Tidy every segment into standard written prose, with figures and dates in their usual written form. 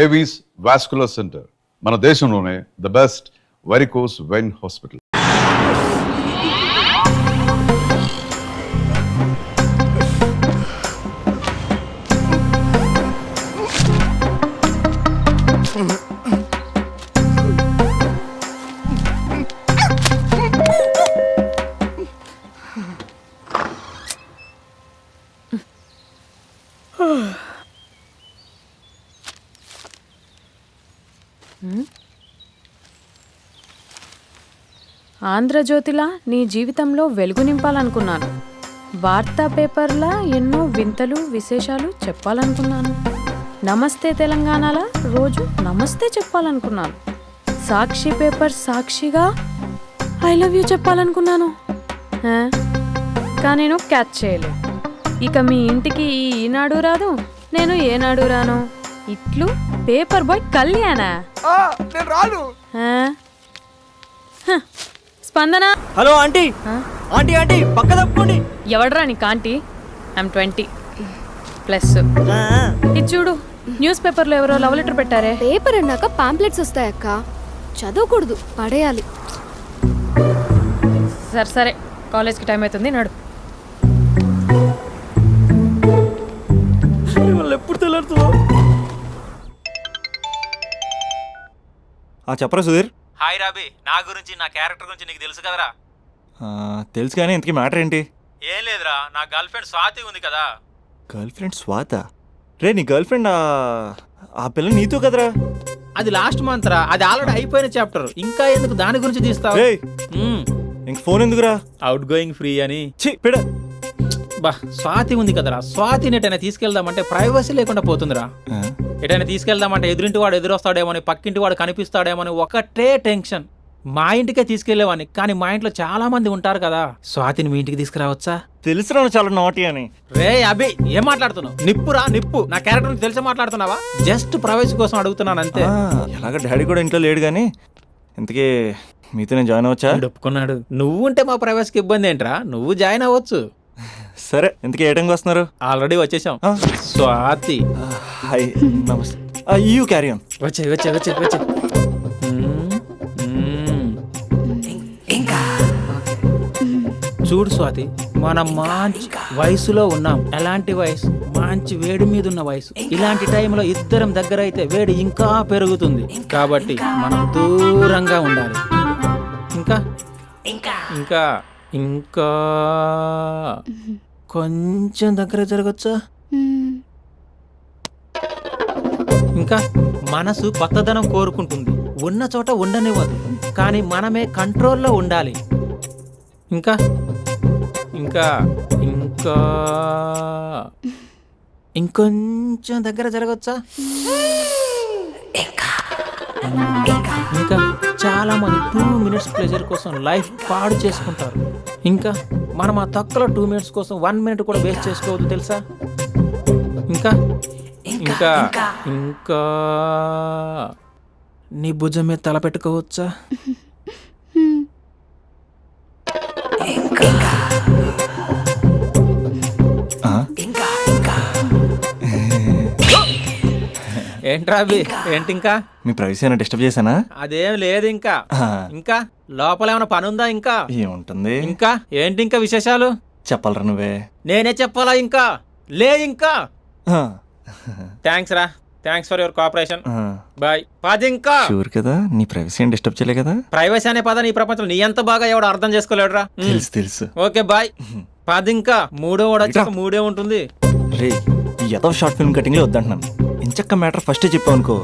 Avis vascular centre మన దేశంలోనే the best varicose vein hospital. ఆంధ్రజ్యోతిలా నీ జీవితంలో వెలుగు నింపాలనుకున్నాను. వార్తా పేపర్లా ఎన్నో వింతలు విశేషాలు చెప్పాలనుకున్నాను. నమస్తే తెలంగాణలా రోజు నమస్తే చెప్పాలనుకున్నాను. సాక్షి పేపర్ సాక్షిగా ఐ లవ్ యూ చెప్పాలనుకున్నాను. కానీ నేను క్యాచ్ చేయలేదు. ఇక మీ ఇంటికి ఈనాడు రాదు, నేను ఏనాడు రాను. ఇట్లు పేపర్ బాయ్ కళ్యాణా? స్పందన. Hello aunty. ఆంటీ ఆంటీ పక్క తప్పుకోండి. ఎవడ్రా నీకు ఆంటీ? ఐమ్ 20+. ఇది చూడు, న్యూస్ పేపర్లో ఎవరో లవ్ లెటర్ పెట్టారే. పేపర్ అన్నాక పాంప్లెట్స్ వస్తాయక్క, చదవకూడదు, పడేయాలి. సరే సరే, కాలేజ్కి టైం అవుతుంది, నడు. ఎప్పుడు తెల్లారుతుందో. చెప్పరా సుధీర్. హాయ్ రాబీ, నా గురించి నా క్యారెక్టర్ గురించి నీకు తెలుసు కదరా? తెలుసు కానీ ఇంతకీ మ్యాటర్ ఏంటి? ఏం లేదురా, నా గర్ల్ ఫ్రెండ్ స్వాతి ఉంది కదా. గర్ల్ ఫ్రెండ్ స్వాత? రే నీ గర్ల్ ఫ్రెండ్ ఆ పిల్ల నీతో కదరా? అది లాస్ట్ మంత్ రా, అది ఆల్రెడీ అయిపోయిన చాప్టర్. ఇంకా ఎందుకు దాని గురించి తీస్తావు? ఇంక ఫోన్ ఎందుకురా? అవుట్ గోయింగ్ ఫ్రీ అని. పిడ బా, స్వాతి ఉంది కదరా, స్వాతిని ఎటైనా తీసుకెళ్దామంటే ప్రైవసీ లేకుండా పోతుందిరా. ఎటైనా తీసుకెళ్దామంటే ఎదురింటి వాడు ఎదురొస్తాడేమోని, పక్కింటి వాడు కనిపిస్తాడేమోని ఒకటే టెన్షన్. మా ఇంటికే తీసుకెళ్లేవాడిని, కానీ మా ఇంట్లో చాలా మంది ఉంటారు కదా. స్వాతిని మీ ఇంటికి తీసుకురావచ్చా? తెలుసురా చాలా నాటి అని. రే అభి, ఏం మాట్లాడుతున్నావు? నిప్పురా నిప్పు. నా క్యారెక్టర్ గురించి తెలిసి మాట్లాడుతున్నావా? జస్ట్ ప్రైవసీ కోసం అడుగుతున్నాను అంతే. ఎలాగ డాడీ కూడా ఇంట్లో లేడు కానీ ఇంతకీ మీతో నేను జాయిన్ అవ్వచ్చా? ఒప్పుకున్నాడు. నువ్వు ఉంటే మా ప్రైవసీకి ఇబ్బంది ఏంట్రా, నువ్వు జాయిన్ అవ్వచ్చు. సరే, ఇంతకీ ఏ టైంకి వస్తున్నారు? ఆల్రెడీ వచ్చేసాం. స్వాతి హాయ్ నమస్తే. You carry on. వచ్చే వచ్చే వచ్చే వచ్చే. చూడు స్వాతి, మనం మంచి వయసులో ఉన్నాం. ఎలాంటి వయసు? మంచి వేడి మీద ఉన్న వయసు. ఇలాంటి టైంలో ఇద్దరం దగ్గర అయితే వేడి ఇంకా పెరుగుతుంది. కాబట్టి మనం దూరంగా ఉండాలి. ఇంకా ఇంకా ఇంకా కొంచెం దగ్గర జరగచ్చా? ఇంకా మనసు కొత్తదనం కోరుకుంటుంది, ఉన్న చోట ఉండనివ్వదు, కానీ మనమే కంట్రోల్లో ఉండాలి. ఇంకా ఇంకా ఇంకా ఇంకొంచెం దగ్గర జరగచ్చా? ఇంకా చాలా మంది 2 minutes ప్లెజర్ కోసం లైఫ్ పాడు చేసుకుంటారు. ఇంకా మనం ఆ తక్కువ 2 minutes కోసం 1 minute కూడా వేస్ట్ చేసుకోవద్దు, తెలుసా? ఇంకా ఇంకా ఇంకా నీ భుజం మీద తల పెట్టుకోవచ్చా? ఏంట్రా అభి, ఏంటి ఇంకా? మీ ప్రైవసీ అయినా డిస్టర్బ్ చేశానా? అదేం లేదు. ఇంకా ఇంకా లోపల ఏమైనా పని ఉందా? ఇంకా ఏముంటుంది? ఇంకా ఏంటి ఇంకా విశేషాలు? చెప్పాలరా నువ్వే. నేనే చెప్పాలా? ఇంకా లేదు. ఇంకా థ్యాంక్స్ రా, thanks for your cooperation. Bye. పది. ఇంకా షూర్ కదా నీ ప్రైవసీ ఏం డిస్టర్బ్ చేయలే కదా? ప్రైవసీ అనే పద నీ ప్రపంచంలో నీ ఎంత బాగా ఎవడు అర్థం చేసుకోలేడురా. తెలుసు తెలుసు. Okay bye. పది. ఇంకా మూడో వాడు వచ్చాక మూడే ఉంటుంది. రే ఈ ఎదో షార్ట్ ఫిల్మ్ కటింగ్ లో వద్దంటున్నాను. ఇంచక్క మ్యాటర్ ఫస్టే చెప్పావు అనుకో,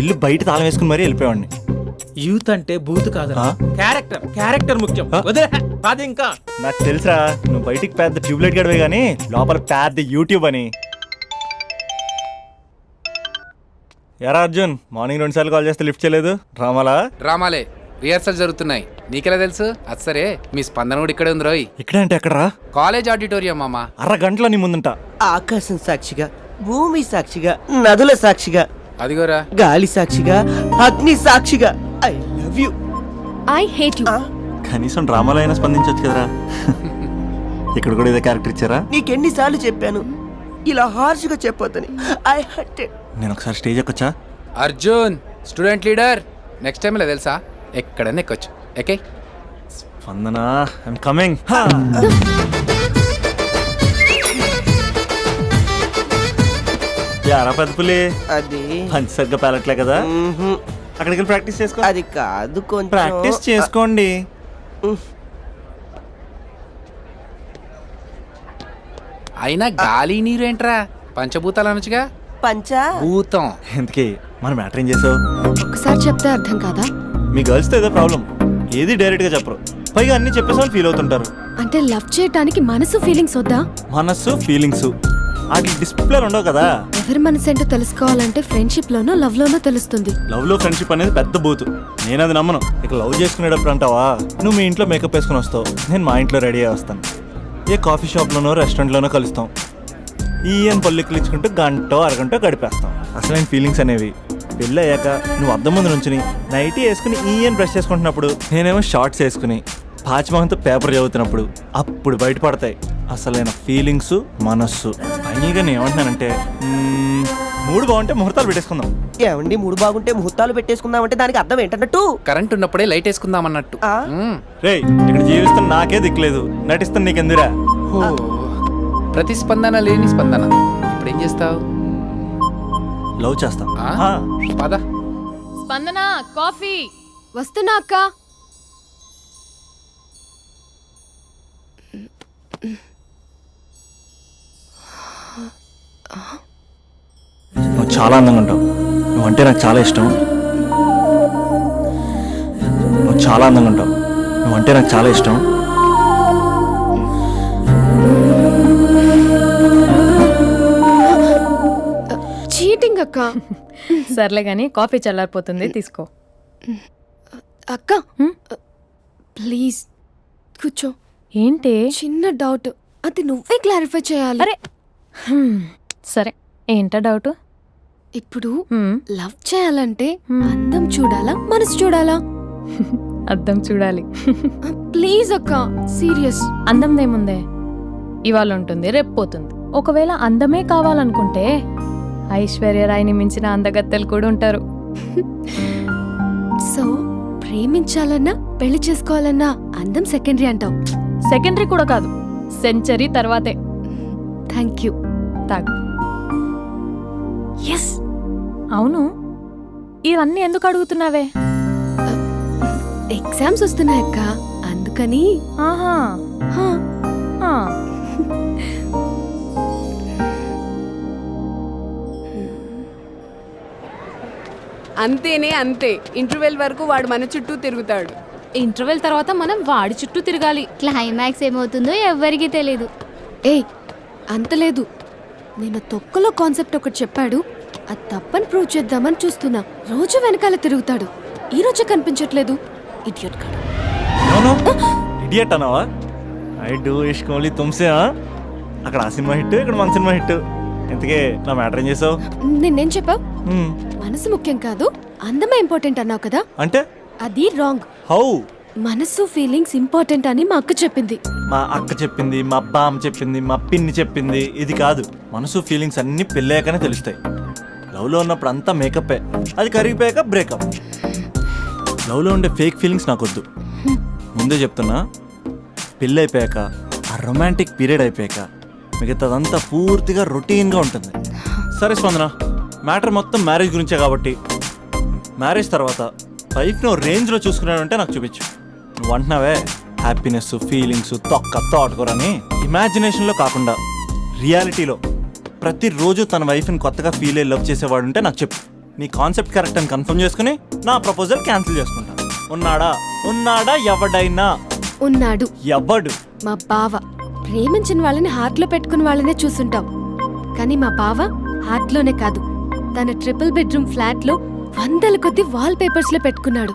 ఇల్లు బయట తాళం వేసుకుని మరీ వెళ్ళిపోయాడిని. యూత్ అంటే బూత్ కాదు, క్యారెక్టర్. క్యారెక్టర్ ముఖ్యం. పది. ఇంకా నాకు తెలుసా, నువ్వు బయటికి పెద్ద ట్యూబ్లైట్ గడవే గానీ లోపల పెద్ద యూట్యూబ్ అని. ఎరా అర్జున్, మార్నింగ్ 2 సార్లు కాల్ చేస్తే లిఫ్ట్ చేయలేదు. డ్రామాలే రిహార్సల్ జరుగుతున్నాయి, నీకెలా తెలుసు? అది సరే, మీ స్పందన కూడా ఇక్కడే ఉంది రోయ్. ఇక్కడ అంటే ఎక్కడరా? కాలేజ్ ఆడిటోరియం మామా. అరగంటలో నీ ముందుంట. ఆకాశం సాక్షిగా, భూమి సాక్షిగా, నదుల సాక్షిగా, అదిగోరా గాలి సాక్షిగా, అగ్ని సాక్షిగా, I love you. I hate you. కనీసం డ్రామాలో అయినా స్పందించవచ్చు కదరా. ఇక్కడ కూడా ఇదే క్యారెక్టర్ ఇచ్చారా? నీకెన్నిసార్లు చెప్పాను ఇలా హార్ష్గా చెప్పొద్దని. I hurted. నేను ఒకసారి స్టేజ్ ఎక్కొచ్చా? Arjun student leader next time ఇలా తెలుసా ఎక్కడన్నా ఎక్కొచ్చు ఎక్కే స్పందనా ఐఎమ్ కమింగ్. యారా పెద్ద పులి అది పంచి సరిగ్గా పేలట్లే కదా, మ్మ్హ్. అక్కడికి వెళ్ళి ప్రాక్టీస్ చేసుకో. అది కాదు కొంచెం ప్రాక్టీస్ చేసుకోండి. అయినా గాలి నీరు ఏంట్రా పంచభూతాలు అనొచ్చుగా పంచా భూతం. ఇంతకీ మన మ్యాటర్ ఏం చేసావు? ఒకసారి చెప్తే అర్థం కాదా? మీ గర్ల్స్తో ఏదో ప్రాబ్లం, ఏది డైరెక్ట్గా చెప్పరు, పైగా అన్ని చెప్పేసి ఫీల్ అవుతుంటారు. అంటే లవ్ చేయడానికి మనసు ఫీలింగ్స్ వద్దా? మనస్సు ఫీలింగ్స్ వాటి డిస్ప్లే ఉండవు కదా. ఎవరి మనసు ఏంటో తెలుసుకోవాలంటే ఫ్రెండ్షిప్ లోనో లవ్ లోనో తెలుస్తుంది. లవ్ లో ఫ్రెండ్షిప్ అనేది పెద్ద బూతు, నేను అది నమ్మను. ఇక లవ్ చేసుకునేటప్పుడు అంటావా, నువ్వు మీ ఇంట్లో మేకప్ వేసుకుని వస్తావు, నేను మా ఇంట్లో రెడీ అయ్యి వస్తాను, ఏ కాఫీ షాప్లోనో రెస్టారెంట్లోనో కలుస్తాం, ఈయన పళ్ళుకి ఇచ్చుకుంటూ గంటో అరగంటో గడిపేస్తాం. అసలైన ఫీలింగ్స్ అనేవి పెళ్ళి అయ్యాక నువ్వు అద్దం ముందు నుంచుని నైటీ వేసుకుని ఈయన బ్రష్ చేసుకుంటున్నప్పుడు, నేనేమో షార్ట్స్ వేసుకుని పాచిమహంతో పేపర్ చదువుతున్నప్పుడు అప్పుడు బయటపడతాయి అసలైన ఫీలింగ్స్, మనస్సు. ఫైనల్గా నేను ఏమంటున్నానంటే, మూడు బాగుంటే ముహూర్తాలు పెట్టేసుకుందాం. ఏమండి మూడు బాగుంటే ముహూర్తాలు పెట్టేసుకుందాం అంటే దానికి అర్థం ఏంటన్నట్టు? కరెంట్ ఉన్నప్పుడే లైట్ వేసుకుందాం అన్నట్టు. ఆ? రేయ్, ఇక్కడ జీవిస్తున్న నాకే దిక్కులేదు, నటిస్తున్న నీకెందురా? ఓ, ప్రతిస్పందన లేని స్పందన. ఇప్పుడు ఏం చేస్తావు? లవ్ చేస్తా. పద. స్పందన కాఫీ. వస్తున్నా అక్క. నువ్వు చాలా అందంగా ఉంటావు, నువ్వంటే నాకు చాలా ఇష్టం. నువ్వు చాలా అందంగా ఉంటావు, నువ్వంటే నాకు చాలా ఇష్టం. చీటింగ్ అక్క. సర్లే గాని కాఫీ చల్లారిపోతుంది, తీసుకో. అక్క ప్లీజ్ కూర్చో. ఏంటి? చిన్న డౌట్, అది నువ్వే క్లారిఫై చేయాలి. అరే సరే, ఏంటా డౌట్? ఇప్పుడు లవ్ చేయాలంటే అందం చూడాలా మనసు చూడాలా? అద్దం చూడాలి. ప్లీజ్ అక్క, సీరియస్. అందందేముందే, ఇవాళ ఉంటుంది రేపు పోతుంది. ఒకవేళ అందమే కావాలనుకుంటే ఐశ్వర్య రాయ్ని మించిన అందగత్తెలు కూడా ఉంటారు. సో ప్రేమించాలన్నా పెళ్లి చేసుకోవాలన్నా అందం సెకండరీ అంటావు? సెకండరీ కూడా కాదు, సెంచరీ తర్వాతే. Thank you. తాగు. ఎస్. అవును, ఇవన్నీ ఎందుకు అడుగుతున్నావే? ఎగ్జామ్స్ వస్తున్నాయి అక్క, అందుకని. ఆహా. హా. ఆ. అంతేనే అంతే. ఇంటర్వెల్ వరకు వాడు మన చుట్టూ తిరుగుతాడు. ఇంటర్వెల్ తర్వాత మనం వాడి చుట్టూ తిరగాలి. క్లైమాక్స్ ఏమవుతుందో ఎవ్వరికీ తెలీదు. ఏయ్ అంత లేదు, నేను తొక్కలో కాన్సెప్ట్ ఒకటి చెప్పాడు, అది తప్పని ప్రూవ్ చేద్దామని చూస్తున్నా. రోజు వెనకాల తిరుగుతాడు, ఈ రోజే కనిపించట్లేదు. ఇడియట్ కాడు. ఇడియట్ అన్నావా? ఐ డూ ఇష్క్ ఓన్లీ తుమ్సే. అక్కడ ఆ సినిమా హిట్, ఇక్కడ మన సినిమా హిట్. ఇంతకే నా మ్యాటర్ ఏం చేసావు? నిన్నేం చెప్పావు? మనసు ముఖ్యం కాదు, అందమే ఇంపార్టెంట్ అన్నావు కదా. అంటే అది రాంగ్. హౌ? మనసు ఫీలింగ్స్ ఇంపార్టెంట్ అని మా అక్క చెప్పింది. మా అక్క చెప్పింది, మా బామ్మ చెప్పింది, మా పిన్ని చెప్పింది. ఇది కాదు, మనసు ఫీలింగ్స్ అన్ని పెళ్ళాకనే తెలుస్తాయి. లవ్లో ఉన్నప్పుడు అంతా మేకప్పే, అది కరిగిపోయాక బ్రేకప్. లవ్లో ఉండే ఫేక్ ఫీలింగ్స్ నాకొద్దు. ముందే చెప్తున్నా, పెళ్ళి అయిపోయాక ఆ రొమాంటిక్ పీరియడ్ అయిపోయాక మిగతాదంతా పూర్తిగా రొటీన్గా ఉంటుంది. సరే స్పందన, మ్యాటర్ మొత్తం మ్యారేజ్ గురించే కాబట్టి మ్యారేజ్ తర్వాత లైఫ్ను రేంజ్లో చూసుకున్నాడంటే నాకు చూపించు. నువ్వు అంటున్నావే హ్యాపీనెస్, ఫీలింగ్స్, తోటకూరని. ఇమాజినేషన్లో కాకుండా రియాలిటీలో ప్రతిరోజు తన వైఫ్ని కొత్తగా ఫీల్ అయ్యి లవ్ చేసేవాడు ఉంటే నాకు చెప్పు. నీ కాన్సెప్ట్ కరెక్ట్ అని కన్ఫర్మ్ చేసుకుని నా ప్రపోజల్ క్యాన్సిల్ చేసుకుంటాను. ఉన్నాడా ఎవడైనా? ఉన్నాడు. ఎవడు? మా బావ. ప్రేమించిన వాళ్ళని హార్ట్లో పెట్టుకున్న వాళ్ళనే చూసుంటాం, కానీ మా బావ హార్ట్లోనే కాదు, తన ట్రిపుల్ బెడ్రూమ్ ఫ్లాట్లో వందల కొద్ది వాల్ పేపర్స్ లో పెట్టుకున్నాడు.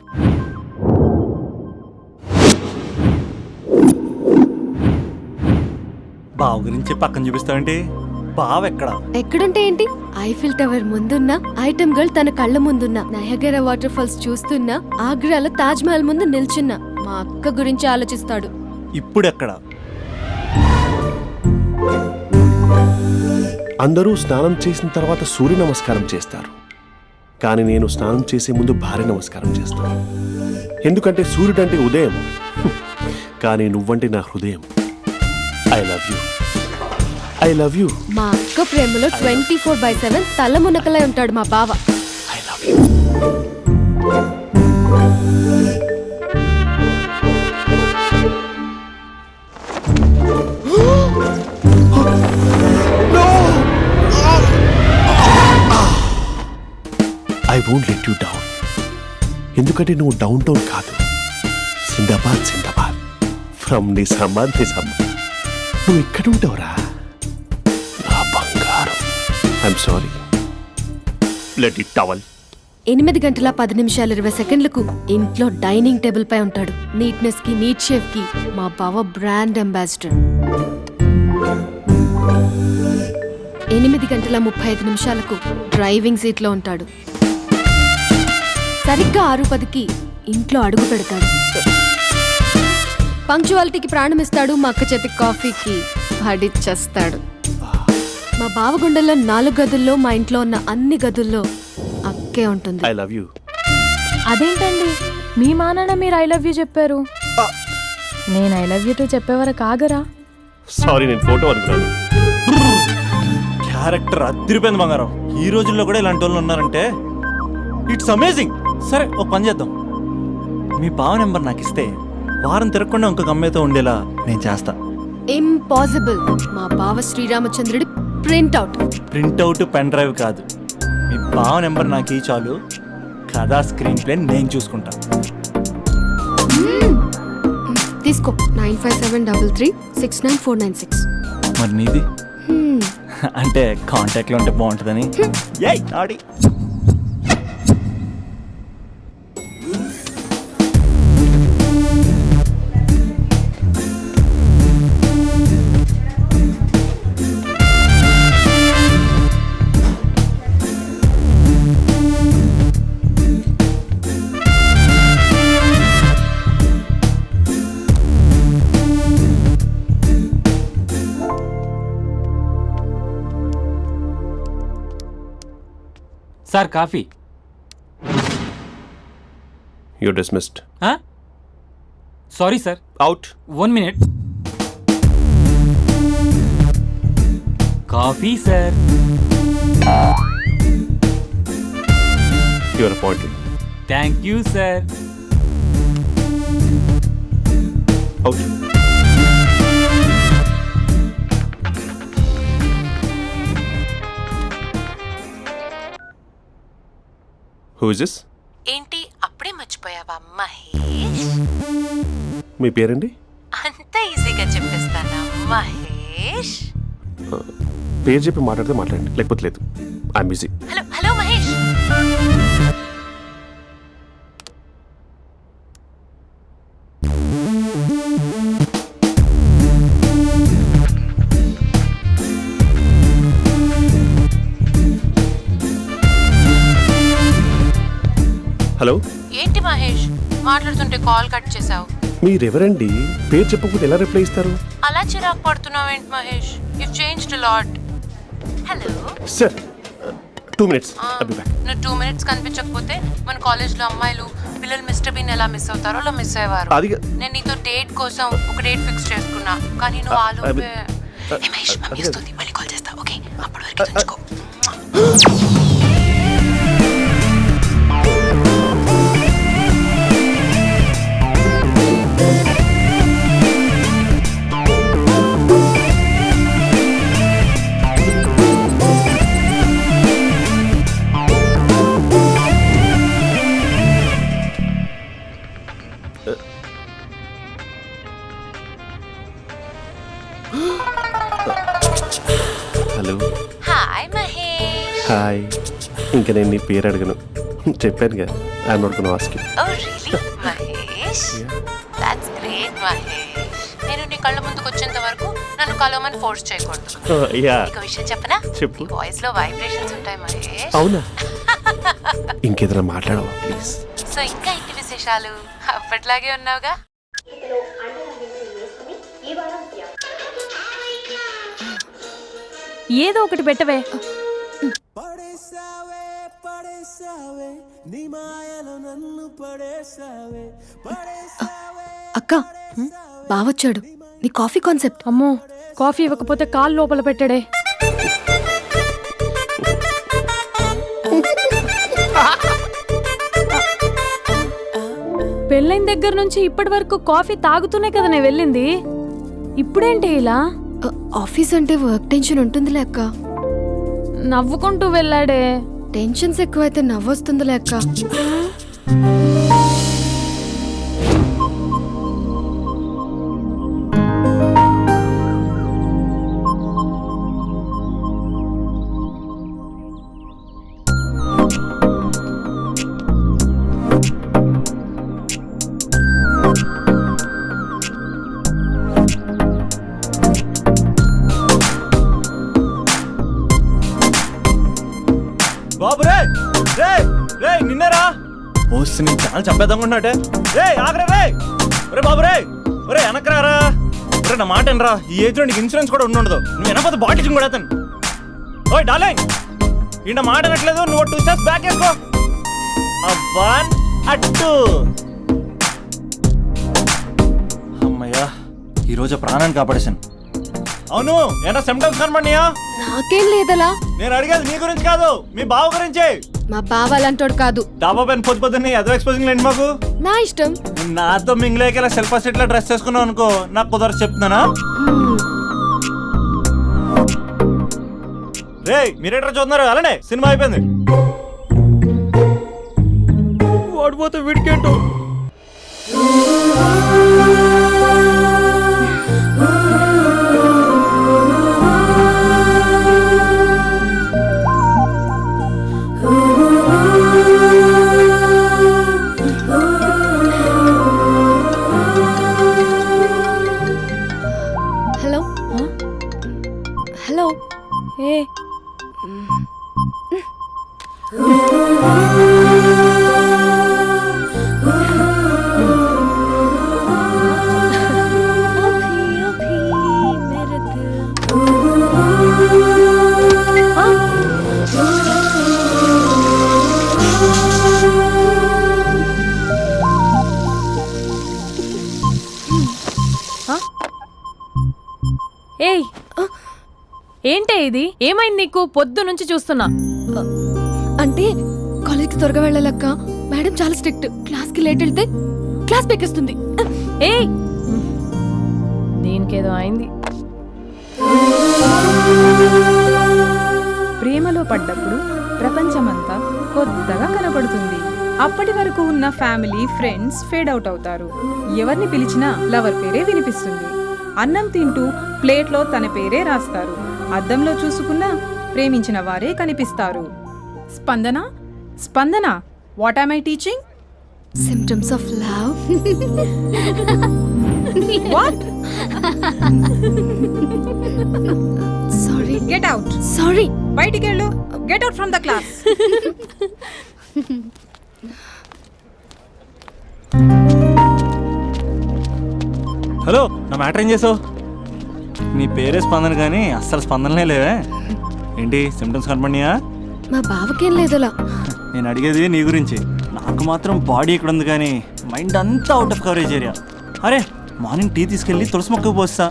బావ గురించి పక్కన చూపిస్తావేంటి? బావ ఎక్కడుంటే ఏంటి? ఐఫిల్ టవర్ ముందున్న ఐటమ్ గర్ల్ తన కళ్ళ ముందున్న నయగరా వాటర్ ఫాల్స్ చూస్తున్నా, ఆగ్రాలో తాజ్ మహల్ ముందు నిల్చున్నా మా అక్క గురించి ఆలోచిస్తాడు. ఇప్పుడు ఎక్కడ? అందరూ స్నానం చేసిన తర్వాత సూర్య నమస్కారం చేస్తారు. కానీ నేను స్నానం చేసే ముందు భార్య నమస్కారం చేస్తాను. ఎందుకంటే సూర్యుడు అంటే ఉదయం, కానీ నువ్వంటే నా హృదయం. I love you, I love you. మా అక్క ప్రేమలో 24/7 తల మునకలై ఉంటాడు మా బావ. I love you. I won't let you down. ఎందుకంటే నువ్వు డౌన్ టౌన్ కాదు, జిందాబాద్ జిందాబాద్ ఫ్రమ్ నిజామాబాద్ నిజామాబాద్. నువ్వు ఇక్కడ ఉంటావురా నా బంగారం. I'm sorry, let it towel. 8 గంటల 10 నిమిషాలు 20 సెకండ్లకు ఇంట్లో డైనింగ్ టేబుల్ పై ఉంటాడు. నీట్నెస్ కి, నీట్ షేఫ్ కి మా బావ బ్రాండ్ అంబాసిడర్. 8 గంటల 35 నిమిషాలకు డ్రైవింగ్ సీట్ లో ఉంటాడు. సరిగ్గా 6:10కి ఇంట్లో అడుగు పెడతాడు. పంక్చువాలిటీకి ప్రాణం ఇస్తాడు. మా అక్క చేతి కాఫీకి పడిచ్చేస్తాడు. మా బావ గుండెల్లో 4 గదుల్లో, మా ఇంట్లో ఉన్న అన్ని గదుల్లో అక్కే ఉంటుంది. I love you. అదేంటండి మీ మానాన్న మీరు ఐ లవ్ యూ చెప్పారు, నేను ఐ లవ్ యూ టు చెప్పేవరకు ఆగరా? సారీ, నేను ఫోటో అనుకున్నాను. క్యారెక్టర్ అదిరిపోయింది బంగారం. ఈ రోజుల్లో కూడా ఇలాంటి వాళ్ళు ఉన్నారంటే ఇట్స్ అమేజింగ్. సరే, ఒక పని చేద్దాం. మీ బావ నెంబర్ నాకు ఇస్తే వారం తిరగకుండా ఇంకొక అమ్మాయితో ఉండేలా నేను చేస్తా. ఇంపాసిబుల్. మా బావ శ్రీరామచంద్రుడి ప్రింట్అవుట్. ప్రింట్అవుట్ పెన్ డ్రైవ్ కాదు, మీ బావ నెంబర్ నాకు ఈ చాలు. కథా స్క్రీన్ ప్లే నేను చూసుకుంటా. తీసుకో. 9573369496. మరి నీది? అంటే కాంటాక్ట్లో ఉంటే బాగుంటుందని. ఏయ్ ఆడి sir coffee. You're dismissed. Sorry sir. Out. 1 minute. Coffee sir. You're appointed. Thank you sir. Out. Who is this? ఏంటి అప్పుడే మర్చిపోయావా మహేష్? మీ పేరండి? అంత ఈజీగా చెప్పేస్తానా మహేష్? పేరు చెప్పి మాట్లాడితే మాట్లాడండి, లేకపోతే లేదు. I'm busy. Hello hello Mahesh. Hello. ఏంటి మహేష్ మాట్లాడుతుంటే కాల్ కట్ చేసావు? మీరెవరండి? పేరు చెప్పకపోతే ఎలా రిప్లై ఇస్తారు? అలా చిరాకు పడుతున్నావేంటి Mahesh? You changed lot. Hello sir, 2 minutes. I'll be back. నువ్వు 2 minutes కనిపించకపోతే మన కాలేజ్లో అమ్మాయిలు పిల్లలు మిస్టర్ బీన్ ఎలా మిస్ అవుతారో అలా మిస్ అయ్యేవారు. అది నేను నీతో డేట్ కోసం ఒక డేట్ ఫిక్స్ చేసుకున్నా, కానీ నువ్వు ఆలోపే. మహేష్ మమ్మీ వస్తుంది, మళ్ళీ కాల్ చేస్తా. ఓకే, అప్పటి వరకు ఉంచుకో. హలో. హాయ్ మహేష్. హాయ్. ఇంకా నేను నీ పేరు అడగను, చెప్పాను కదా. I'm not gonna ask you. Oh really Mahesh? That's great Mahesh. నేను నీ కళ్ళ ముందుకు వచ్చేంత వరకు నన్ను కలవమని ఫోర్స్ చేయకూడదు. యా. నీకు విషయం చెప్పనా? చెప్పు. నీ వాయిస్ లో వైబ్రేషన్స్ ఉంటాయి మహేష్. అవునా? ఇంకేదైనా మాట్లాడవా ప్లీజ్? సో ఇంకా ఇంటి విశేషాలు అప్పట్లాగే ఉన్నావుగా? ఏదో ఒకటి పెట్టవే. అక్క బావొచ్చాడు. నీ కాఫీ కాన్సెప్ట్. అమ్మో, కాఫీ ఇవ్వకపోతే కాలు లోపల పెట్టాడే. పెళ్ళైన దగ్గర నుంచి ఇప్పటి వరకు కాఫీ తాగుతూనే కదా నేను వెళ్ళింది. ఇప్పుడేంటి ఇలా? ఆఫీస్ అంటే వర్క్ టెన్షన్ ఉంటుందిలే అక్క. నవ్వుకుంటూ వెళ్ళాడే. టెన్షన్స్ ఎక్కువైతే నవ్వొస్తుందిలే అక్క. బాబు రే రే రే నిన్నరా వస్తే నేను చాలా చంపేద్దామన్నట్టే. రే ఆగరే రే. ఒరే బాబు రే, ఒరే వెనకరారా. ఒరే నా మాట అనరా, ఈ ఏజ్ లో నీకు ఇన్సూరెన్స్ కూడా ఉండదు. నువ్వు వెనకపోతే బాటిల్ కూడా అతను. ఓయ్ డార్లింగ్, ఈ నా మాట అనట్లేదు. నువ్వు 2 స్టెప్స్ బ్యాక్ వేసుకో. 1 2. అమ్మయ్యా, ఈరోజు ప్రాణాన్ని కాపాడేశాను. అవును, ఏనా సిమ్టమ్స్ కనబడినాయా? నాకేం లేదలా. నేను అడిగేది మీ గురించి కాదు, మీ బావ గురించి. మా బావ అలాంటోడు కాదు. డాబా పైన పొద్దున్నే ఏదో ఎక్స్పోజింగ్ లేండి మాకు. నా ఇష్టం. నాతో మింగిలేక సెల్ఫ్ సెట్ లో డ్రెస్ చేసుకున్నావు అనుకో, నాకు కుదరదు చెప్తున్నానా? రే మీరేట్రా చూస్తున్నారు? అలానే సినిమా అయిపోయింది. ఓడిపోతే వీడికేంటో. Hello hello. ఏ ఏయ్, ఏంటే ఇది? ఏమైంది నీకు? పొద్దు నుంచి చూస్తున్నా. అంటే కాలేజ్కి త్వరగా వెళ్ళాలక్క. మేడం చాలా స్ట్రిక్ట్. క్లాస్కి లేట్ వెళ్తే క్లాస్ పెక్కేస్తుంది. ఏయ్, దీనికేదో అయింది. ప్రేమలో పడ్డప్పుడు ప్రపంచమంతా కొత్తగా కనబడుతుంది. అప్పటి వరకు ఉన్న ఫ్యామిలీ ఫ్రెండ్స్ ఫేడ్ అవుట్ అవుతారు. ఎవరిని పిలిచినా లవర్ పేరే వినిపిస్తుంది. అన్నం తింటూ ప్లేట్లో తన పేరే రాస్తారు. అద్దంలో చూసుకున్నా ప్రేమించిన వారే కనిపిస్తారు. Spandana Spandana, what am I teaching? Symptoms of love. What? Sorry. Get out. Sorry. బయటికి వెళ్ళు. Get out from the class. Hello, నా మ్యాటర్ ఏం చేసావు? నీ పేరే స్పందన కానీ అస్సలు స్పందనలే లేవే. ఏంటి సిమ్టమ్స్ కనపడినాయా? మా బావకేం లేదలా. నేను అడిగేది నీ గురించి. నాకు మాత్రం బాడీ ఇక్కడ ఉంది కానీ మైండ్ అంతా అవుట్ ఆఫ్ కవరేజ్ ఏరియా. అరే మార్నింగ్ టీ తీసుకెళ్ళి తులసి మొక్కకు పోస్తా.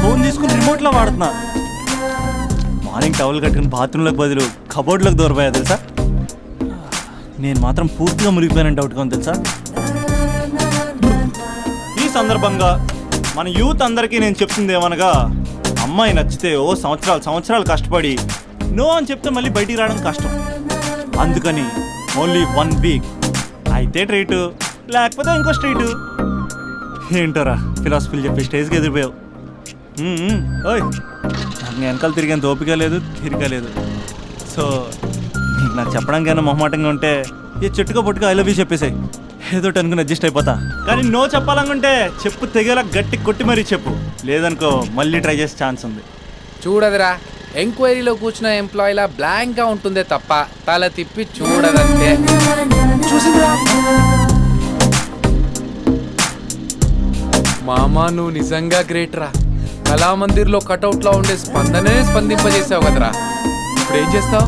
ఫోన్ తీసుకుని రిమోట్లో వాడుతున్నా. మార్నింగ్ టవల్ కట్టుకుని బాత్రూంలోకి బదులు కబోర్డ్లోకి దూరపోయా తెలుసా. నేను మాత్రం పూర్తిగా మునిగిపోయానని డౌట్గా ఉంది తెలుసా. ఈ సందర్భంగా మన యూత్ అందరికీ నేను చెప్తుంది ఏమనగా, అమ్మాయి నచ్చితే ఓ సంవత్సరాలు కష్టపడి నో అని చెప్తే మళ్ళీ బయటికి రావడం కష్టం. అందుకని ఓన్లీ 1 వీక్ అయితే ట్రీటు, లేకపోతే ఇంకో స్ట్రీటు. ఏంటోరా ఫిలాసఫీలు చెప్పి స్టేజ్కి ఎదిరిపోయావు. ఓయ్, నాకు వెనకాల తిరిగేంత ఓపిక లేదు, తీరిక లేదు. సో నీకు నాకు చెప్పడానికైనా మొహమాటంగా ఉంటే ఏ చెట్టుగా పొట్టుగా ఐ లవ్ యూ చెప్పేసాయి. ఏదో అనుకుని అడ్జస్ట్ అయిపోతా. కానీ నో చెప్పాలనుకుంటే చెప్పు తెగేలా గట్టి కొట్టి మరీ చెప్పు. లేదనుకో మళ్ళీ ట్రై చేసే ఛాన్స్ ఉంది. చూడదురా, ఎంక్వైరీలో కూర్చున్న ఎంప్లాయీలా బ్లాంక్గా ఉంటుందే తప్ప తల తిప్పి చూడదంతే. చూసిందిరా మామా, నువ్వు నిజంగా గ్రేట్ రా. కళామందిర్లో కటౌట్లో ఉండే స్పందనే స్పందింపజేసావు కదరా. ఇప్పుడు ఏం చేస్తావు?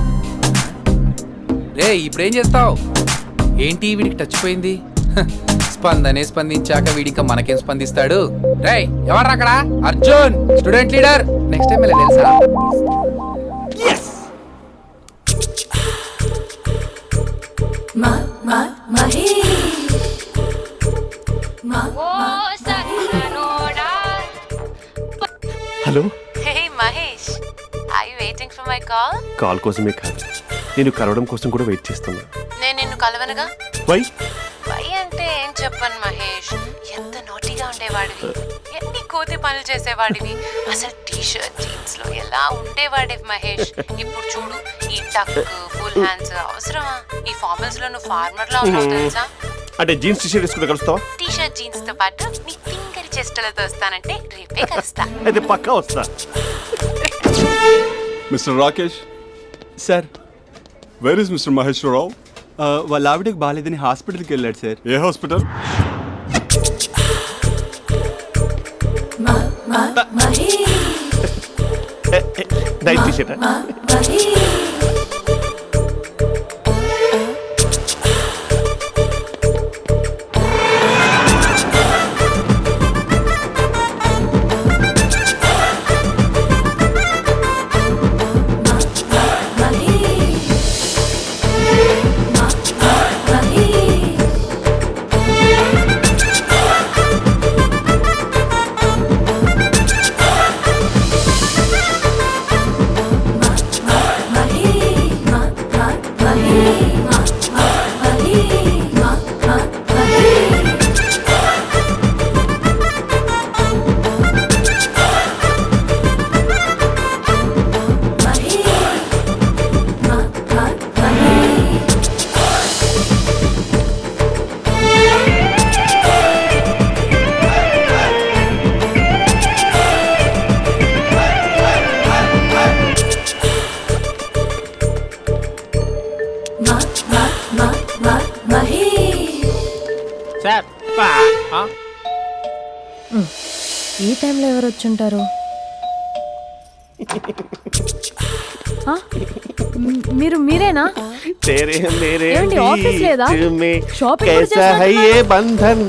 రే ఇప్పుడేం చేస్తావు? ఏంటి వీడికి టచ్ పోయింది? స్పందనే స్పందించాక వీడిక మనకేం స్పందిస్తాడు? రే ఎవరు అక్కడ? Arjun student leader. Next time ఇలా తెలుసా? Hello, hey Mahesh, I you waiting for my call? Call కోసమే కాదు, నేను కలవడం కోసం కూడా వెయిట్ చేస్తున్నా. నేను నిన్ను కలవనుగా. వై? వై అంటే ఏం చెప్పను మహేష్, ఎంత నోటిగా ఉండేవాడివి, ఎన్ని కోతి పనులు చేసేవాడివి, అసలు టీ షర్ట్ జీన్స్ లో ఎలా ఉండేవాడివి మహేష్. ఇప్పుడు చూడు, ఈ టక్ ఫుల్ హ్యాండ్స్ అవసరమా? ఈ ఫార్మల్స్ లో నువ్వు ఫార్మర్ లా ఉన్నావు తెలుసా? అంటే జీన్స్ టీ షర్ట్ వేసుకుని కలుస్తావా? టీ షర్ట్ జీన్స్ తో పాటు నీ ఫింగర్ చెస్టలతో వస్తానంటే రేపే కలుస్తా. అయితే పక్కా వస్తా. Mister Rakesh, sir, where is mister Maheswara Rao? వాళ్ళ ఆవిడకి బాగాలేదని హాస్పిటల్కి వెళ్ళాడు సార్. ఏ hospital? Night T shirt. Sir ఈ టైంలో ఎవరు వచ్చుంటారు? ఆ? మీరేనా? ఏమండి, ఆఫీస్ లేదా? షాపింగ్ కూడా చేస్తున్నట్టున్నారు.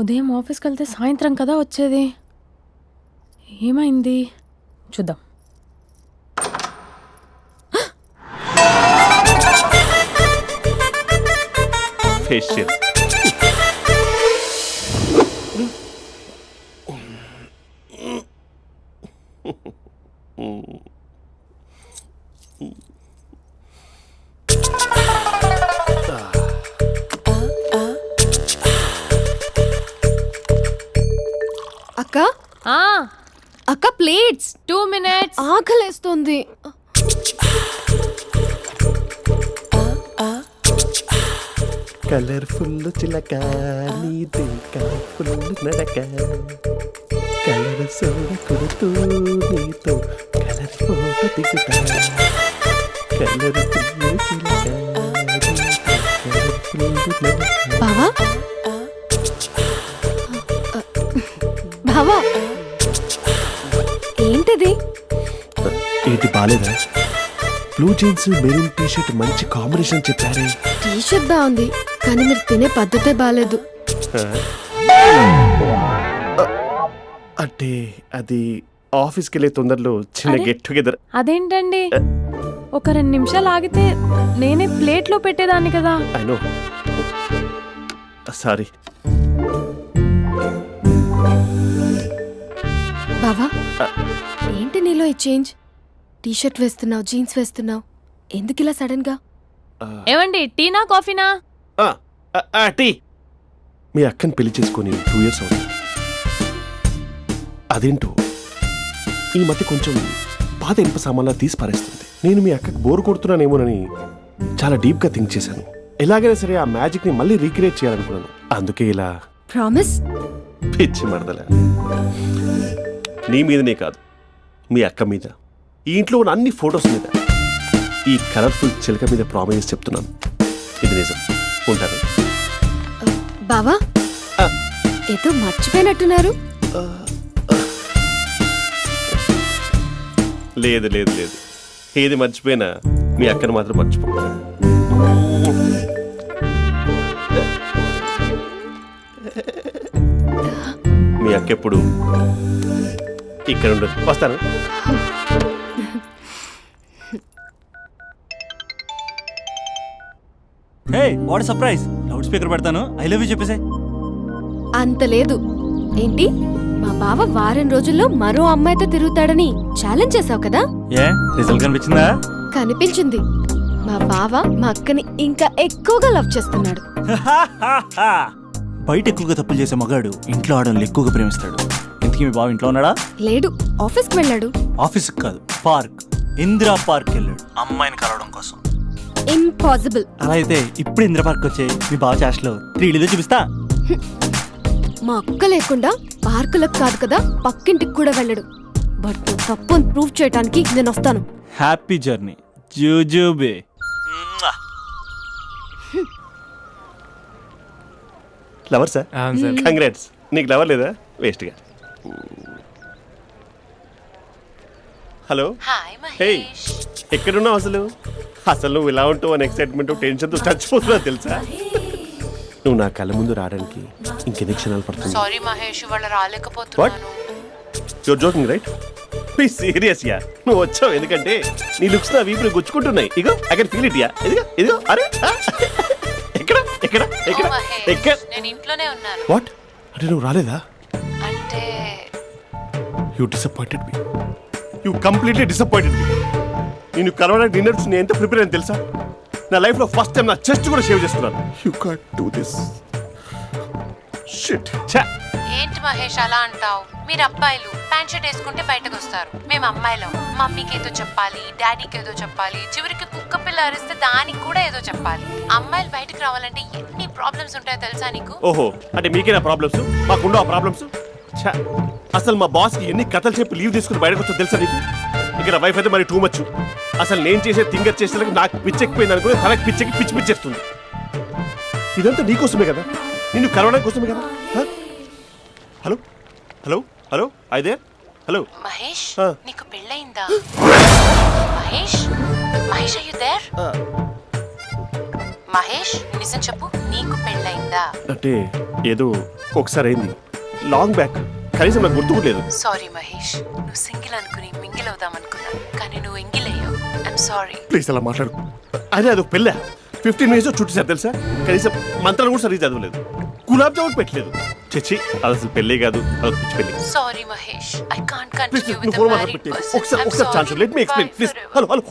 ఉదయం ఆఫీస్కి వెళ్తే సాయంత్రం కదా వచ్చేది. ఏమైంది చూద్దాం. ఫేషియల్. అక్క ఆ, అక్క ప్లేట్స్. 2 minutes. ఆకలేస్తుంది. కలర్ఫుల్ చిలక నీది కలర్ఫుల్ నడక, కలర్ సోడ కొడుతూ నీతో కలర్ ఫోటో దిగుతా, కలర్ఫుల్ చిలక బావా బావా, ఏంటిది? ఏంటి బాలేదా? Blue jeans maroon T shirt మంచి కాంబినేషన్ చెప్పారే. టీ షర్ట్ బాగుంది, కానీ మీరు తినే పద్ధతే బాగాలేదు. అంటే అది ఆఫీస్కి వెళ్ళే తొందరలో చిన్న గెట్ టుగెదర్. అదేంటండి, ఒక 2 నిమిషాలు ఆగితే నేనే ప్లేట్లో పెట్టేదాన్ని కదా. I know, sorry. బావా, ఏంటి నీలో ఈ చేంజ్? టీ షర్ట్ వేస్తున్నావు, జీన్స్ వేస్తున్నావు, ఎందుకు ఇలా సడన్ గా? ఏమండి, టీనా కాఫీనా? టీ. మీ అక్కని పెళ్లి చేసుకొని 2 years అవుతుంది. అదేంటో ఈ మధ్య కొంచెం పాత ఇనుప సామాన్లా తీసి పారేస్తుంది. నేను మీ అక్కకు బోర్ కొడుతున్నానేమోనని చాలా డీప్గా థింక్ చేశాను. ఎలాగైనా సరే ఆ మ్యాజిక్ని మళ్ళీ రీక్రియేట్ చేయాలనుకున్నాను. అందుకే ఇలా. ప్రామిస్? పిచ్చి మరదల, నీ మీదనే కాదు, మీ అక్క మీద, ఈ ఇంట్లో ఉన్న అన్ని ఫొటోస్ మీద, ఈ కలర్ఫుల్ చిలక మీద ప్రామిస్ చెప్తున్నాను. ఇది నిజం. ఉంటాను. బావా, ఏదో మర్చిపోయినట్టున్నారు. లేదు లేదు లేదు, ఏది మర్చిపోయినా మీ అక్కను మాత్రం మర్చిపో. మీ అక్క ఎప్పుడు ఇక్కడ ఉండదు. వస్తాను. Hey what surprise, loud speaker పెడతాను, ఐ లవ్ యూ చెప్పేసే. అంత లేదు. ఏంటి, మా బావ వారం రోజుల్లో మరో అమ్మాయితో తిరుగుతాడని ఛాలెంజ్ చేసావు కదా? ఏ రిజల్ట్ కనిపించిందా? కనిపించింది. మా బావ మా అక్కని ఇంకా ఎక్కువగా లవ్ చేస్తున్నాడు. బయట ఎక్కువగా తప్పులు చేసే మగాడు ఇంట్లో ఆడవాళ్ళు ఎక్కువగా ప్రేమిస్తాడు. ఇంతకీ మీ బావ ఇంట్లో ఉన్నాడా? లేడు, ఆఫీస్కి వెళ్ళాడు. ఆఫీస్కి కాదు, పార్క్, ఇందిరా పార్క్ వెళ్ళాడు అమ్మాయిని కలవడం కోసం. ఇంపాసిబుల్. అలా అయితే ఇప్పుడు ఇందిరా పార్క్ వచ్చే మీ బావ చాష్లో 3Dలో చూపిస్తా. మా అక్క లేకుండా పార్కులకు కాదు కదా, పక్కింటికి కూడా వెళ్ళడు. బట్ నువ్వు తప్పు అని ప్రూవ్ చేయడానికి నేను వస్తాను. హ్యాపీ జర్నీ జూజూబే. Lover sir, congrats. నీకు లవర్ లేదా? వేస్ట్గా. Hello, hi hey, Mahesh. ఎక్కడున్నావు అసలు? అసలు నువ్వు ఇలా ఉంటావు అని ఎక్సైట్మెంట్ టెన్షన్తో చచ్చిపోతున్నా తెలుసా? నువ్వు నా కళ్ళ ముందు రావడానికి ఇంకెన్ని క్షణాలు పడుతుంది? సారీ మహేష్, ఇవాళ రాలేకపోతున్నాను. You're joking right? Please serious yeah. నువ్వు వచ్చావు ఎందుకంటే నీ లుక్స్ నా వీపులు గుచ్చుకుంటున్నాయి. ఇగో I can feel it yeah. ఇదిగో ఇదిగో. అరే ఎక్కడ ఎక్కడ ఎక్కడ ఓ మహేష్, ఎక్కడ? నేను ఇంట్లోనే ఉన్నాను. వాట్ అంటే నువ్వు రాలేదా? అంటే you disappointed me. You completely disappointed me. నేను కలవడానికి డిన్నర్స్ నేను ఎంత ప్రిపేర్ అని తెలుసా? నా లైఫ్లో ఫస్ట్ టైం నా చెస్ట్ కూడా షేవ్ చేసుకున్నాను. You can't do this. Shit. ఏంటి మహేష్ అలా అంటావు? మీరు అబ్బాయిలు ప్యాంట్ షర్ట్ వేసుకుంటే బయటకు వస్తారు. మేము అమ్మాయిలం, మమ్మీకి ఏదో చెప్పాలి, డాడీకి ఏదో చెప్పాలి, చివరికి కుక్క పిల్ల అరిస్తే దానికి కూడా ఏదో చెప్పాలి. అమ్మాయిలు బయటకు రావాలంటే ఎన్ని ప్రాబ్లమ్స్ ఉంటాయో తెలుసా నీకు? ఓహో, అంటే మీకేనా ప్రాబ్లమ్స్? మాకుండా ఆ ప్రాబ్లమ్స్? అసలు మా బాస్కి ఎన్ని కథలు చెప్పి లీవ్ తీసుకుని బయటకు వచ్చో తెలుసా నీకు? ఇక్కడ వైఫ్ అయితే మరి టూ మచ్. అసలు నేను చేసే థింగర్ చేసేందుకు నాకు పిచ్చెక్కిపోయింది అనుకుని తనకి పిచ్చెక్కి పిచ్చి పిచ్చేస్తుంది. ఇదంతా నీకోసమే కదా, నిన్ను కలవడానికి కోసమే కదా. హలో హలో హలో, అయితే హలో మహేష్, నీకు పెళ్ళయిందా? Mahesh, Mahesh are you there? Mahesh నిజం చెప్పు, నీకు పెళ్ళయిందా? అంటే ఏదో ఒకసారి అయింది, లాంగ్ బ్యాక్, కనీసం నాకు గుర్తుకులేదు. సారీ మహేష్, నువ్వు సింగిల్ అనుకుని మింగిల్ అవుదాం అనుకున్నా, కానీ నువ్వు ఎంగిల్ అయ్యావు. I'm sorry. ప్లీజ్ అలా మాట్లాడు. అదే అదొక పెళ్ళ 15 minutes చుట్టేసారు తెలుసా? కనీసం మంత్రాలు కూడా సరిగ్గా చదవలేదు, గులాబ్ జామున్ పెట్టలేదు. చచ్చి, అది అసలు పెళ్ళే కాదు, అదొక పిచ్చి పెళ్ళి. Sorry Mahesh, I can't please continue with నువ్వు ద ఫోన్ మ్యారీడ్ మాట్లాడి పర్సన్. ఒకసారి chance let me explain please. Hello hello.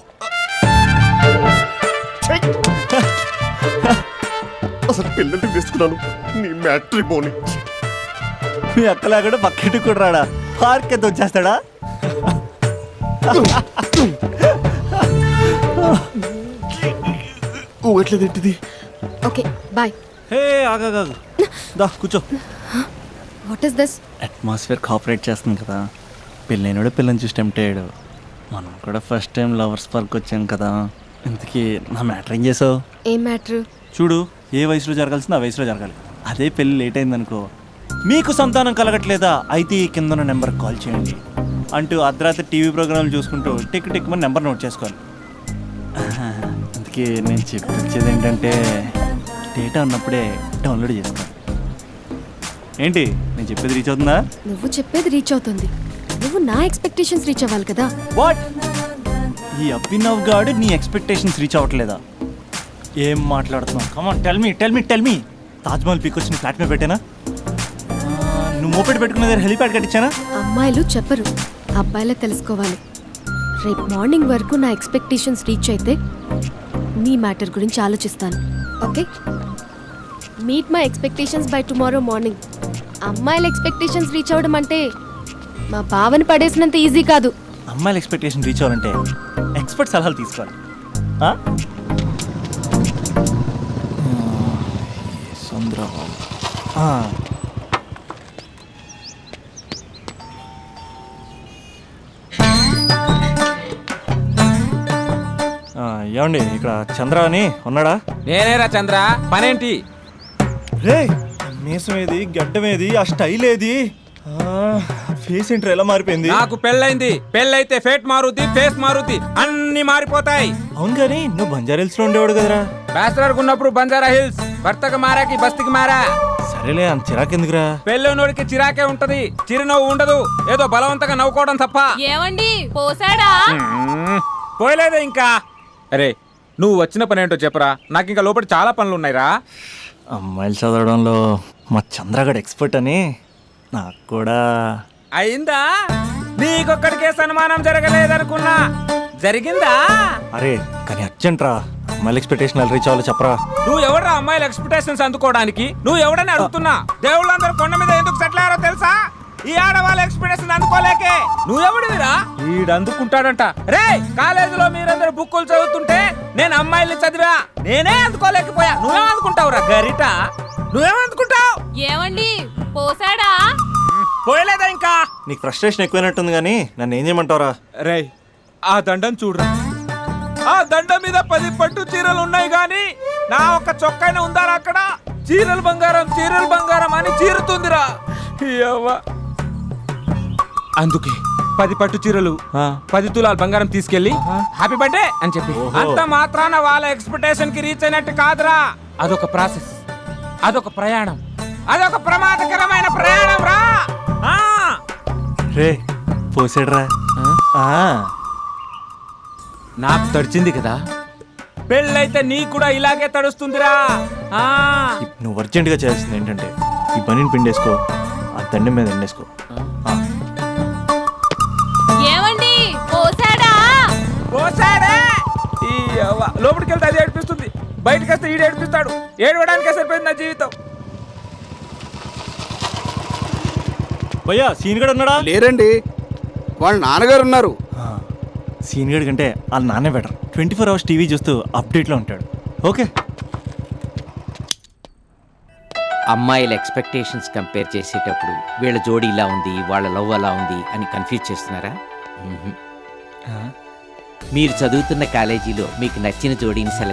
అసలు పిల్లల్ని తీసుకున్నాను నీ మ్యాట్రీ బోని. మీ అక్కలా కూడా పక్కింటి కూడా రాడా? పార్క్ ఎంత వచ్చేస్తాడా? ఎట్లేదేంటిది? Okay bye. హే ఆగా దా కూర్చో. What is this? Atmosphere cooperate చేస్తుంది కదా. పెళ్ళైనడు పిల్లని చూసి టెంప్ట్ అయ్యాడు. మనం కూడా ఫస్ట్ టైం లవర్స్ పార్క్ వచ్చాం కదా. ఇంతకీ నా మ్యాటర్ ఏం చేసావు? ఏం మ్యాటర్? చూడు, ఏ వయసులో జరగాల్సిందో ఆ వయసులో జరగాలి. అదే పెళ్ళి లేట్ అయిందనుకో, మీకు సంతానం కలగట్లేదా అయితే ఈ కింద నెంబర్కి కాల్ చేయండి అంటూ అర్ధరాత్రి టీవీ ప్రోగ్రాంలు చూసుకుంటూ టిక్ టిక్ మన నెంబర్ నోట్ చేసుకోవాలి. అందుకే నేను చెప్పొచ్చేది ఏంటంటే డేటా ఉన్నప్పుడే డౌన్లోడ్ చేసుకోవాలి. ఏంటి నేను చెప్పేది రీచ్ అవుతుందా? నువ్వు చెప్పేది రీచ్ అవుతుంది, నువ్వు నా ఎక్స్పెక్టేషన్స్ రీచ్ అవ్వాలి కదా. వాట్? ఈ అభినవ్ గాడు నీ ఎక్స్పెక్టేషన్స్ రీచ్ అవ్వట్లేదా? ఏం మాట్లాడుతున్నావు? Come on tell me. Taj Mahal peak వచ్చి నీ ఫ్లాట్ మీద పెట్టానా? నువ్వు మోపెట్ పెట్టుకున్న దగ్గర హెలిప్యాడ్ కట్టించానా? అమ్మాయిలు చెప్పరు, అబ్బాయిలే తెలుసుకోవాలి. రేపు మార్నింగ్ వరకు నా ఎక్స్పెక్టేషన్స్ రీచ్ అయితే నీ మ్యాటర్ గురించి ఆలోచిస్తాను. Okay, meet my expectations by tomorrow morning. అమ్మాయిల ఎక్స్పెక్టేషన్స్ రీచ్ అవ్వడం అంటే మా బావని పడేసినంత ఈజీ కాదు. అమ్మాయిల ఎక్స్పెక్టేషన్ రీచ్ అవ్వాలంటే ఎక్స్పర్ట్ సలహాలు తీసుకోవాలి. ఏమండి, ఇక్కడ చంద్ర అని ఉన్నాడా? నేనేరా చంద్ర, పనేంటి? రే మీసం ఏది, గడ్డం ఏది, ఆ స్టైల్ ఏది, ఫేస్ ఏంట్రా ఎలా మారిపోయింది? నాకు పెళ్ళైంది. పెళ్ళైతే ఫేట్ మారుద్ది, ఫేస్ మారుద్ది, అన్ని మారిపోతాయి. అవును కానీ నువ్వు బంజారా హిల్స్ లో ఉండేవాడు కదరా. బ్యాచిలర్ ఉన్నప్పుడు బంజారా హిల్స్, భర్తకు మారాకి బస్తికి మారా. సరేలే అంత చిరాకెందుకురా? పెళ్ళోనోడికి చిరాకే ఉంటది, చిరునవ్వు ఉండదు, ఏదో బలవంతంగా నవ్వుకోవడం తప్ప. ఏమండి పోసాడా? పోయలేదే ఇంకా. అరే నువ్వు వచ్చిన పని ఏంటో చెప్పరా, నాకు ఇంకా లోపల చాలా పనులు ఉన్నాయిరా. అమ్మాయిలు చదవడంలో మా చంద్రగడ్ ఎక్స్పర్ట్ అని నాకు కూడా. అయిందా? నీకొక్కడికే సన్మానం జరగలేదనుకున్నా, జరిగిందా? అరే కానీ అర్జెంట్ రా, అమ్మాయిల ఎక్స్పెక్టేషన్ రీచ్ అవ్వాలి చెప్పరా. నువ్వు ఎవడ్రా అమ్మాయిల ఎక్స్పెక్టేషన్స్ అందుకోవడానికి? నువ్వు ఎవడని అడుగుతున్నా. దేవుళ్ళందరూ కొండ మీద ఎందుకు సెటిల్ అయ్యారో తెలుసా? ఈ ఆడవాళ్ళ ఎక్స్పెక్టేషన్ అందుకోలేకే. నువ్వెవడివిరా? వీడు అందుకుంటాడంట. రే కాలేజీలో మీరందరూ బుక్కులు చదువుతుంటే నేను అమ్మాయిల్ని చదివా, నేనే అందుకోలేకపోయా. నువ్వేం అందుకుంటావురా గరిట? నువ్వేం అందుకుంటావు? ఏమండి పోసాడా? పోయలేదా ఇంకా? నీకు ఫ్రస్ట్రేషన్ ఎక్కువైనట్టుంది కానీ నన్ను ఏం చేయమంటావురా? రే ఆ దండం చూడరా, ఆ దండం మీద 10 పట్టు చీరలు ఉన్నాయి గాని నా ఒక్క చొక్కైనా ఉందారా అక్కడ? చీరలు బంగారం అని చీరుతుందిరా. అందుకే 10 పట్టు చీరలు 10 తులాలు బంగారం తీసుకెళ్లి హ్యాపీ బర్త్డే అని చెప్పి. అంత మాత్రాన వాళ్ళ ఎక్స్పెక్టేషన్ కి రీచ్ అయినట్టు కాదురా. అదొక ప్రాసెస్, అదొక ప్రయాణం, అదొక ప్రమాదకరమైన ప్రయాణం రా. రే పోసాడ్రా. నాకు తడిచింది కదా, పెళ్ళైతే నీకు కూడా ఇలాగే తడుస్తుందిరా. నువ్వు అర్జెంటుగా చేయాల్సింది ఏంటంటే ఈ పనిని పిండేసుకో, ఆ దండం మీద ఎండేసుకో. ఏమండి పోసాడా? పోసాడే. లోపలికి వెళ్తే అది ఏడిపిస్తుంది, బయటకు వస్తే ఈడు ఏడిపిస్తాడు. ఏడవడానికే సరిపోయింది నా జీవితం. భయ్యా సీన్ గడ్ ఉన్నాడా? లేరండి, వాళ్ళ నాన్నగారు ఉన్నారు. సీన్ గడ్ కంటే వాళ్ళ నాన్నే బెటర్. 24 hours టీవీ చూస్తూ అప్డేట్లో ఉంటాడు. ఓకే. అమ్మాయిల ఎక్స్పెక్టేషన్స్ కంపేర్ చేసేటప్పుడు వీళ్ళ జోడి ఇలా ఉంది, వాళ్ళ లవ్ అలా ఉంది అని కన్ఫ్యూజ్ చేస్తున్నారా? మీరు చదువుతున్న కాలేజీలో మీకు నచ్చిన జోడీని సెలెక్ట్